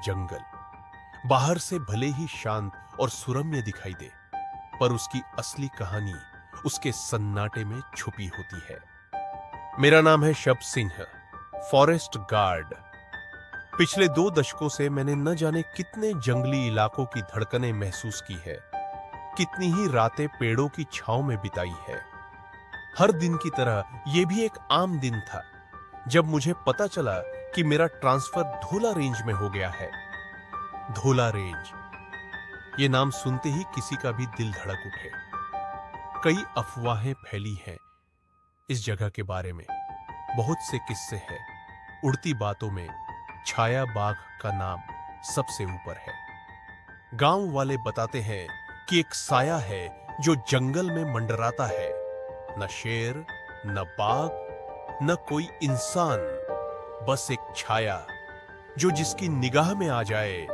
जंगल बाहर से भले ही शांत और सुरम्य दिखाई दे, पर उसकी असली कहानी उसके सन्नाटे में छुपी होती है। मेरा नाम है शब सिंह, फॉरेस्ट गार्ड। पिछले 2 दशकों से मैंने न जाने कितने जंगली इलाकों की धड़कनें महसूस की है, कितनी ही रातें पेड़ों की छांव में बिताई है। हर दिन की तरह यह भी एक आम दिन था जब मुझे पता चला कि मेरा ट्रांसफर धोला रेंज में हो गया है। धोला रेंज, ये नाम सुनते ही किसी का भी दिल धड़क उठे। कई अफवाहें फैली हैं इस जगह के बारे में, बहुत से किस्से हैं। उड़ती बातों में छाया बाघ का नाम सबसे ऊपर है। गांव वाले बताते हैं कि एक साया है जो जंगल में मंडराता है। न शेर, न बाघ, न कोई इंसान, बस एक छाया जो जिसकी निगाह में आ जाए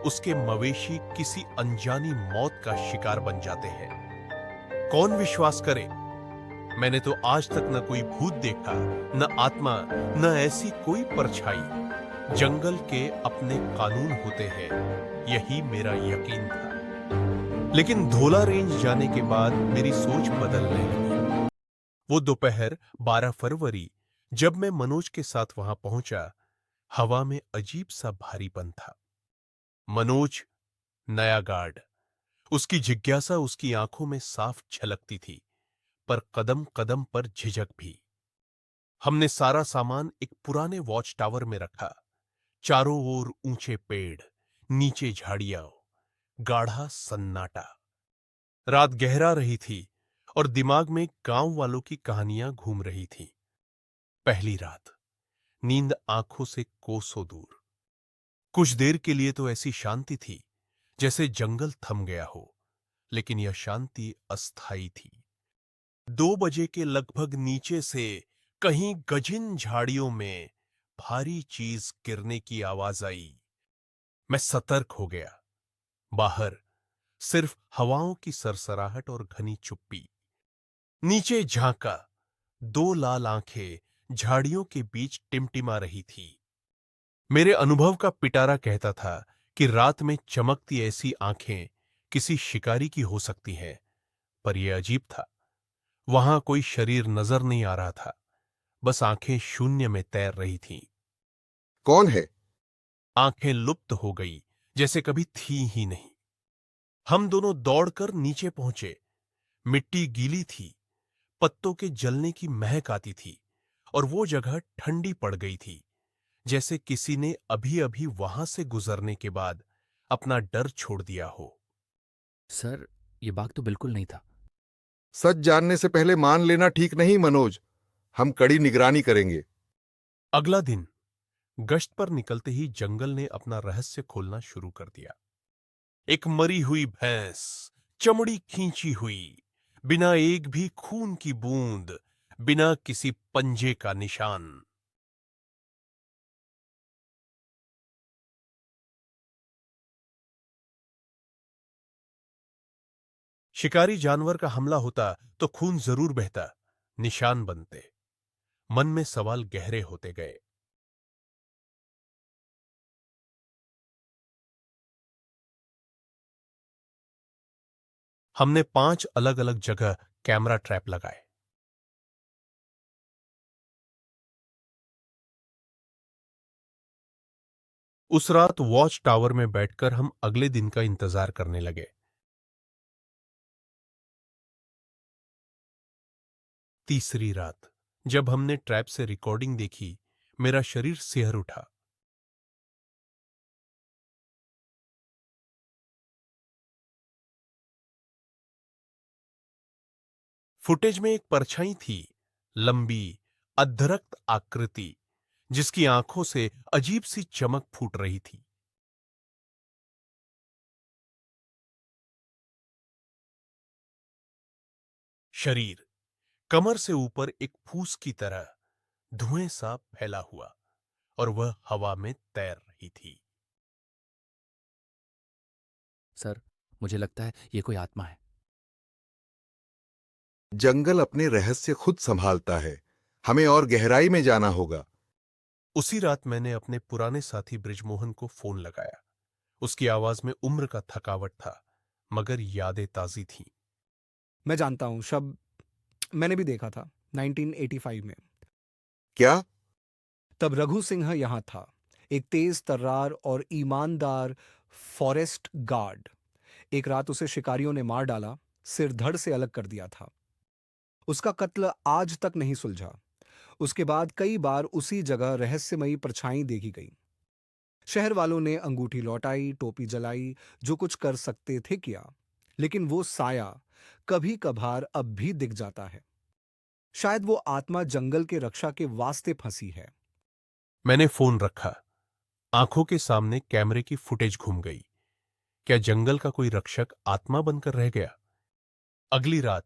उसके मवेशी किसी अनजानी मौत का शिकार बन जाते हैं। कौन विश्वास करे? मैंने तो आज तक न कोई भूत देखा, न आत्मा, न ऐसी कोई परछाई। जंगल के अपने कानून होते हैं, यही मेरा यकीन था। लेकिन धोला रेंज जाने के बाद मेरी सोच बदलने लगी। वो दोपहर 12 फरवरी, जब मैं मनोज के साथ वहां पहुंचा, हवा में अजीब सा भारीपन था। मनोज, नया गार्ड, उसकी जिज्ञासा उसकी आंखों में साफ झलकती थी, पर कदम कदम पर झिझक भी। हमने सारा सामान एक पुराने वॉच टावर में रखा। चारों ओर ऊंचे पेड़, नीचे झाड़ियां, गाढ़ा सन्नाटा। रात गहरा रही थी और दिमाग में गांव वालों की कहानियां घूम रही थीं। पहली रात, नींद आंखों से कोसों दूर। कुछ देर के लिए तो ऐसी शांति थी जैसे जंगल थम गया हो, लेकिन यह शांति अस्थायी थी। 2 बजे के लगभग नीचे से कहीं गजिन झाड़ियों में भारी चीज गिरने की आवाज आई। मैं सतर्क हो गया। बाहर सिर्फ हवाओं की सरसराहट और घनी चुप्पी। नीचे झांका, 2 लाल आंखें झाड़ियों के बीच टिमटिमा रही थी। मेरे अनुभव का पिटारा कहता था कि रात में चमकती ऐसी आंखें किसी शिकारी की हो सकती हैं, पर यह अजीब था। वहां कोई शरीर नजर नहीं आ रहा था, बस आंखें शून्य में तैर रही थीं। कौन है? आंखें लुप्त हो गई, जैसे कभी थी ही नहीं। हम दोनों दौड़कर नीचे पहुंचे। मिट्टी गीली थी, पत्तों के जलने की महक आती थी और वो जगह ठंडी पड़ गई थी, जैसे किसी ने अभी-अभी वहां से गुजरने के बाद अपना डर छोड़ दिया हो। सर, ये बाघ तो बिल्कुल नहीं था। सच जानने से पहले मान लेना ठीक नहीं मनोज। हम कड़ी निगरानी करेंगे। अगला दिन गश्त पर निकलते ही जंगल ने अपना रहस्य खोलना शुरू कर दिया। एक मरी हुई भैंस, चमड़ी खींची हुई, बिना एक भी खून की बूंद, बिना किसी पंजे का निशान। शिकारी जानवर का हमला होता तो खून जरूर बहता, निशान बनते। मन में सवाल गहरे होते गए। हमने 5 अलग-अलग जगह कैमरा ट्रैप लगाए। उस रात वॉच टावर में बैठकर हम अगले दिन का इंतजार करने लगे। तीसरी रात, जब हमने ट्रैप से रिकॉर्डिंग देखी, मेरा शरीर सिहर उठा। फुटेज में एक परछाई थी, लंबी, अधरक्त आकृति, जिसकी आंखों से अजीब सी चमक फूट रही थी। शरीर कमर से ऊपर एक फूस की तरह धुएं सा फैला हुआ, और वह हवा में तैर रही थी। सर, मुझे लगता है ये कोई आत्मा है। जंगल अपने रहस्य खुद संभालता है। हमें और गहराई में जाना होगा। उसी रात मैंने अपने पुराने साथी बृजमोहन को फोन लगाया। उसकी आवाज में उम्र का थकावट था, मगर यादें ताजी थीं। मैं जानता हूं शब, मैंने भी देखा था 1985 में। क्या? तब रघु सिंह यहां था, एक तेज तर्रार और ईमानदार फॉरेस्ट गार्ड। एक रात उसे शिकारियों ने मार डाला, सिर धड़ से अलग कर दिया था। उसका कत्ल आज तक नहीं सुलझा। उसके बाद कई बार उसी जगह रहस्यमयी परछाई देखी गई। शहर वालों ने अंगूठी लौटाई, टोपी जलाई, जो कुछ कर सकते थे किया, लेकिन वो साया कभी कभार अब भी दिख जाता है। शायद वो आत्मा जंगल के रक्षा के वास्ते फंसी है। मैंने फोन रखा। आंखों के सामने कैमरे की फुटेज घूम गई। क्या जंगल का कोई रक्षक आत्मा बनकर रह गया? अगली रात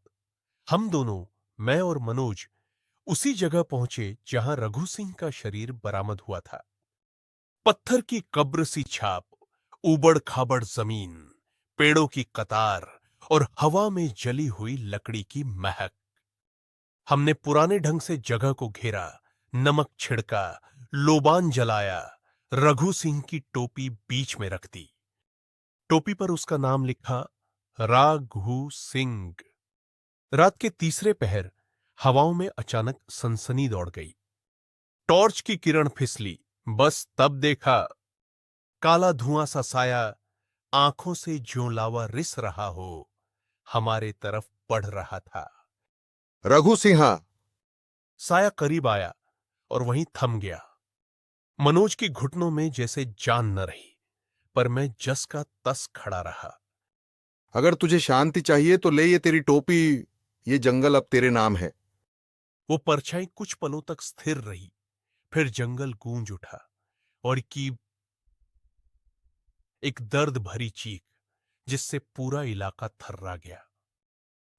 हम दोनों, मैं और मनोज, उसी जगह पहुंचे जहां रघु सिंह का शरीर बरामद हुआ था। पत्थर की कब्र सी छाप, उबड़ खाबड़ जमीन, पेड़ों की कतार और हवा में जली हुई लकड़ी की महक। हमने पुराने ढंग से जगह को घेरा, नमक छिड़का, लोबान जलाया, रघु सिंह की टोपी बीच में रख दी। टोपी पर उसका नाम लिखा, राघु सिंह। रात के तीसरे पहर हवाओं में अचानक सनसनी दौड़ गई। टॉर्च की किरण फिसली। बस तब देखा, काला धुआं सा साया आंखों से ज्यों लावा रिस रहा हो हमारे तरफ बढ़ रहा था। रघु सिंहा! साया करीब आया और वहीं थम गया। मनोज की घुटनों में जैसे जान न रही, पर मैं जस का तस खड़ा रहा। अगर तुझे शांति चाहिए तो ले ये तेरी टोपी, ये जंगल अब तेरे नाम है। वो परछाई कुछ पलों तक स्थिर रही, फिर जंगल गूंज उठा और की एक दर्द भरी चीख, जिससे पूरा इलाका थर्रा गया।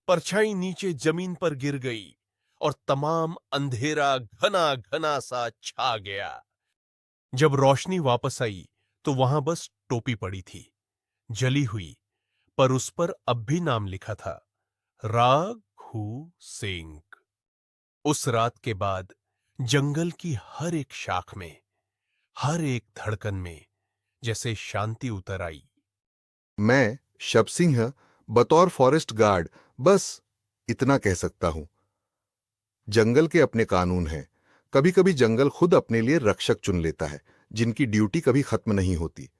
परछाई नीचे जमीन पर गिर गई और तमाम अंधेरा घना घना सा छा गया। जब रोशनी वापस आई तो वहां बस टोपी पड़ी थी, जली हुई, पर उस पर अब भी नाम लिखा था, राघु सिंह। उस रात के बाद जंगल की हर एक शाख में, हर एक धड़कन में जैसे शांति उतर आई। मैं शब सिंह बतौर फॉरेस्ट गार्ड बस इतना कह सकता हूं। जंगल के अपने कानून हैं। कभी कभी जंगल खुद अपने लिए रक्षक चुन लेता है, जिनकी ड्यूटी कभी खत्म नहीं होती।